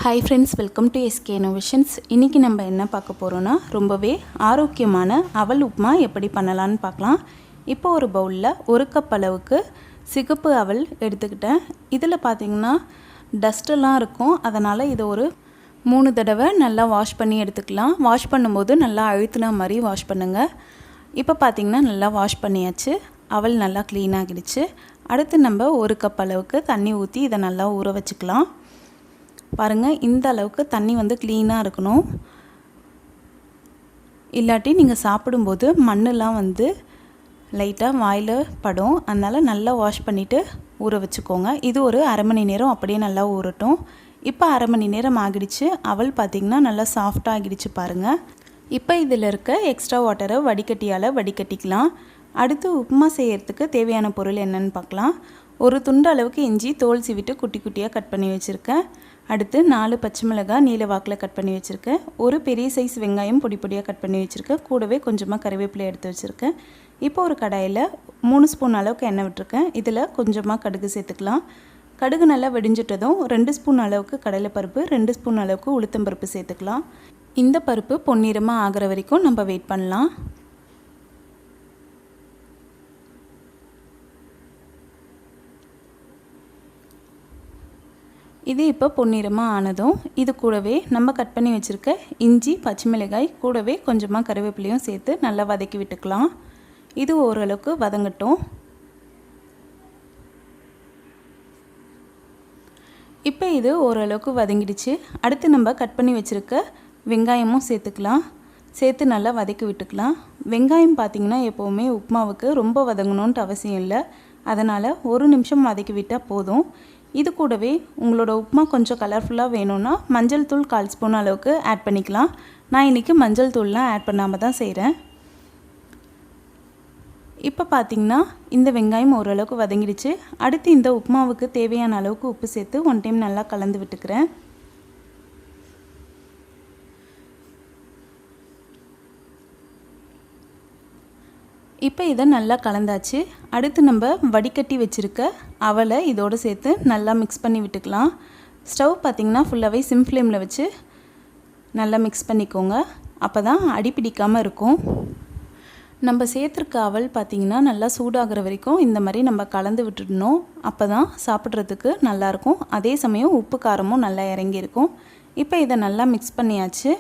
Hi friends, welcome to SK Innovations. இன்னைக்கு நம்ம என்ன பார்க்க போறோம்னா ரொம்பவே ஆரோக்கியமான அவல் உப்புமா எப்படி பண்ணலாம்னு பார்க்கலாம். இப்போ ஒரு பவுல்ல 1 கப் அளவுக்கு சிகப்பு அவல் எடுத்துக்கிட்டேன். இதில் பாத்தீங்கன்னா டஸ்ட் எல்லாம் இருக்கும். அதனால இத ஒரு 3 தடவை நல்லா வாஷ் பண்ணி எடுத்துக்கலாம். வாஷ் பண்ணும்போது நல்லா அழுத்துன மாதிரி வாஷ் பண்ணுங்க. இப்போ பாத்தீங்கன்னா நல்லா வாஷ் பண்ணியாச்சு. அவல் நல்லா க்ளீன் ஆகிடுச்சு. அடுத்து நம்ம 1 கப் அளவுக்கு தண்ணி ஊத்தி இத நல்லா ஊற வச்சுக்கலாம். பாருங்க இந்த அளவுக்கு தண்ணி வந்து க்ளீனா இருக்கணும். இல்லாட்டி நீங்க சாப்பிடும்போது மண்ணெல்லாம் வந்து லைட்டா வாயில படும். அதனால நல்லா வாஷ் பண்ணிட்டு ஊற வச்சுக்கோங்க. இது ஒரு 1/2 மணி நேரம் அப்படியே நல்லா ஊறட்டும். இப்போ 1/2 மணி நேரம் ஆகிடுச்சு. அவல் பாத்தீங்கன்னா நல்லா சாஃப்ட்டா ஆகிடுச்சு பாருங்க. இப்போ இதில இருக்க எக்ஸ்ட்ரா வாட்டரை வடிகட்டியால வடிகட்டிக்கலாம். அடுத்து உப்புமா செய்யறதுக்கு தேவையான பொருள் என்னன்னு பார்க்கலாம். ஒரு துண்டு அளவுக்கு இஞ்சி தோல் சீவிட்டு குட்டி குட்டியா கட் பண்ணி வச்சிருக்கேன். அடுத்து 4 பச்சை மிளகாய் நீல வாக்குல கட் பண்ணி வச்சிருக்கேன். ஒரு பெரிய சைஸ் வெங்காயம் பொடி பொடியா கட் பண்ணி வச்சிருக்கேன். கூடவே கொஞ்சமா கறிவேப்பிலை எடுத்து வச்சிருக்கேன். இப்போ ஒரு கடாயில 3 ஸ்பூன் அளவுக்கு எண்ணெய் விட்டுருக்கேன். இதில கொஞ்சமா கடுகு சேர்த்துக்கலாம். கடுகு நல்லா வெடிஞ்சிட்டதும் 2 ஸ்பூன் அளவுக்கு கடலை பருப்பு, 2 ஸ்பூன் அளவுக்கு உளுத்தம் பருப்பு சேர்த்துக்கலாம். இந்த பருப்பு பொன்னிறமா ஆகுற வரைக்கும் நம்ம வெயிட் பண்ணலாம். இது இப்போ பொன்னிறமா ஆனதும் இது கூடவே நம்ம கட் பண்ணி வச்சிருக்க இஞ்சி பச்சை மிளகாய் கூடவே கொஞ்சமா கறிவேப்பிலையும் சேர்த்து நல்லா வதக்கி விட்டுக்கலாம். இது ஓரளவுக்கு வதங்கட்டும். இப்போ இது ஓரளவுக்கு வதங்கிடுச்சு. அடுத்து நம்ம கட் பண்ணி வச்சிருக்க வெங்காயமும் சேர்த்துக்கலாம். சேர்த்து நல்லா வதக்கி விட்டுக்கலாம். வெங்காயம் பார்த்தீங்கன்னா எப்பவுமே உப்புமாவுக்கு ரொம்ப வதங்கணும்னு அவசியம் இல்லை. அதனால 1 நிமிஷம் வதக்கி விட்டா போதும். இது கூடவே உங்களோட உப்புமா கொஞ்சம் கலர்ஃபுல்லாக வேணும்னா மஞ்சள் தூள் 1/4 ஸ்பூன் அளவுக்கு ஆட் பண்ணிக்கலாம். நான் இன்றைக்கி மஞ்சள் தூள்லாம் ஆட் பண்ணாமல் தான் செய்கிறேன். இப்போ பார்த்தீங்கன்னா இந்த வெங்காயம் ஓரளவுக்கு வதங்கிடுச்சு. அடுத்து இந்த உப்புமாவுக்கு தேவையான அளவுக்கு உப்பு சேர்த்து 1 டைம் நல்லா கலந்து விட்டுக்கிறேன். இப்போ இதை நல்லா கலந்தாச்சு. அடுத்து நம்ம வடிகட்டி வச்சிருக்க அவலை இதோடு சேர்த்து நல்லா மிக்ஸ் பண்ணி விட்டுக்கலாம். ஸ்டவ் பார்த்திங்கன்னா ஃபுல்லாகவே சிம் ஃப்ளேமில் வச்சு நல்லா மிக்ஸ் பண்ணிக்கோங்க. அப்போ தான் அடி பிடிக்காமல் இருக்கும். நம்ம சேர்த்துருக்க அவல் பார்த்திங்கன்னா நல்லா சூடாகிற வரைக்கும் இந்த மாதிரி நம்ம கலந்து விட்டுடணும். அப்போ தான் சாப்பிட்றதுக்கு நல்லாயிருக்கும். அதே சமயம் உப்பு காரமும் நல்லா இறங்கியிருக்கும். இப்போ இதை நல்லா மிக்ஸ் பண்ணியாச்சு.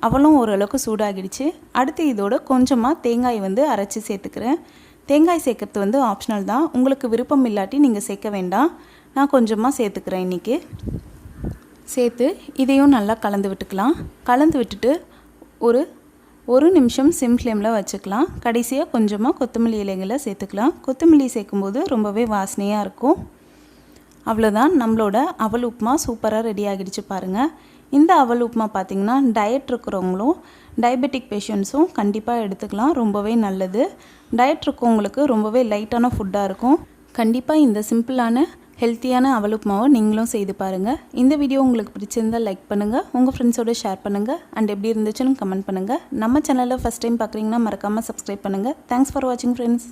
அவளும் ஓரளவுக்கு சூடாகிடுச்சு. அடுத்து இதோட கொஞ்சமாக தேங்காய் வந்து அரைச்சி சேர்த்துக்கிறேன். தேங்காய் சேர்க்கறது வந்து ஆப்ஷனல் தான். உங்களுக்கு விருப்பம் இல்லாட்டி நீங்கள் சேர்க்க வேண்டாம். நான் கொஞ்சமாக சேர்த்துக்கிறேன் இன்றைக்கி. சேர்த்து இதையும் நல்லா கலந்து விட்டுக்கலாம். கலந்து விட்டுட்டு ஒரு நிமிஷம் சிம் ஃப்ளேமில் வச்சுக்கலாம். கடைசியாக கொஞ்சமாக கொத்தமல்லி இலைகளை சேர்த்துக்கலாம். கொத்தமல்லி சேர்க்கும்போது ரொம்பவே வாசனையாக இருக்கும். அவ்வளோதான், நம்மளோட அவல் உப்புமா சூப்பராக ரெடி ஆகிடுச்சு பாருங்கள். இந்த அவல் உப்புமா பார்த்திங்கன்னா டயட் இருக்கிறவங்களும் டயபெட்டிக் பேஷண்ட்ஸும் கண்டிப்பாக எடுத்துக்கலாம். ரொம்பவே நல்லது. டயட் இருக்கவங்களுக்கு ரொம்பவே லைட்டான ஃபுட்டாக இருக்கும். கண்டிப்பாக இந்த சிம்பிளான ஹெல்த்தியான அவல் உப்புமாவை நீங்களும் செய்து பாருங்கள். இந்த வீடியோ உங்களுக்கு பிடிச்சிருந்தால் லைக் பண்ணுங்கள், உங்கள் ஃப்ரெண்ட்ஸோடு ஷேர் பண்ணுங்கள், அண்ட் எப்படி இருந்துச்சுன்னு கமெண்ட் பண்ணுங்கள். நம்ம சேனலில் ஃபஸ்ட் டைம் பார்க்குறீங்கன்னா மறக்காமல் சப்ஸ்கிரைப் பண்ணுங்கள். தேங்க்ஸ் ஃபார் வாட்சிங் ஃப்ரெண்ட்ஸ்.